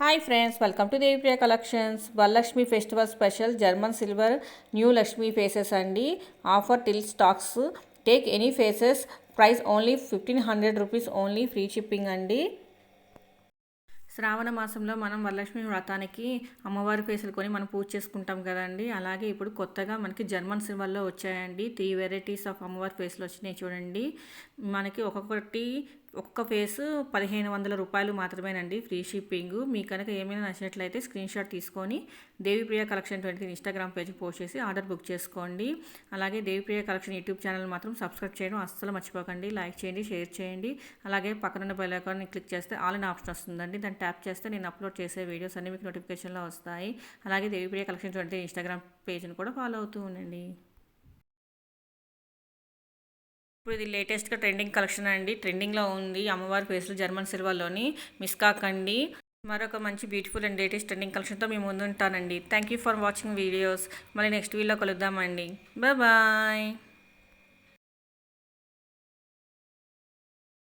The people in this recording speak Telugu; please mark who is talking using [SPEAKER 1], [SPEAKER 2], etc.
[SPEAKER 1] Hi friends, welcome to Devipriya Collections. Varalakshmi Festival Special German Silver New Lakshmi Faces andi. Offer till stocks. Take any faces. Price only 1500 rupees only. Free shipping andi. శ్రావణ మాసంలో మనం వరలక్ష్మి వ్రతానికి అమ్మవారి ఫేసులు కొని మనం పూజ చేసుకుంటాం కదండి. అలాగే ఇప్పుడు కొత్తగా మనకి జర్మన్ సిల్వర్లో వచ్చాయండి. 3 వెరైటీస్ ఆఫ్ అమ్మవారి ఫేసులు వచ్చినాయి చూడండి. మనకి ఒక్కొక్క ఫేసు 1500 రూపాయలు మాత్రమేనండి. Free shipping. మీకు కనుక ఏమైనా నచ్చినట్లయితే స్క్రీన్ షాట్ తీసుకొని Devipriya collection 23 Instagram page post చేసి ఆర్డర్ బుక్ చేసుకోండి. అలాగే దేవిప్రియ కలెక్షన్ యూట్యూబ్ ఛానల్ మాత్రం సబ్స్క్రైబ్ చేయడం అస్సలు మర్చిపోకండి. లైక్ చేయండి, షేర్ చేయండి. అలాగే పక్కనున్న బెల్ ఐకాన్ని క్లిక్ చేస్తే ఆల్ అనే ఆప్షన్ వస్తుందండి. దాన్ని ట్యాప్ చేస్తే నేను అప్లోడ్ చేసే వీడియోస్ అన్ని మీకు నోటిఫికేషన్లో వస్తాయి. అలాగే దేవిప్రియ కలెక్షన్ 23 ఇన్స్టాగ్రామ్ పేజ్ని కూడా ఫాలో అవుతూ ఉండండి. ఇప్పుడు ఇది లేటెస్ట్గా ట్రెండింగ్ కలెక్షన్ అండి. ట్రెండింగ్లో ఉంది అమ్మవారి ఫేస్లు జర్మన్ సిల్వర్లోని. మిస్ కాకండి. మరొక మంచి బ్యూటిఫుల్ అండ్ లేటెస్ట్ ట్రెండింగ్ కలెక్షన్తో మేము ముందు ఉంటానండి. Thank you for watching videos. మళ్ళీ నెక్స్ట్ వీడియోలో కలుద్దామండి. బాయ్.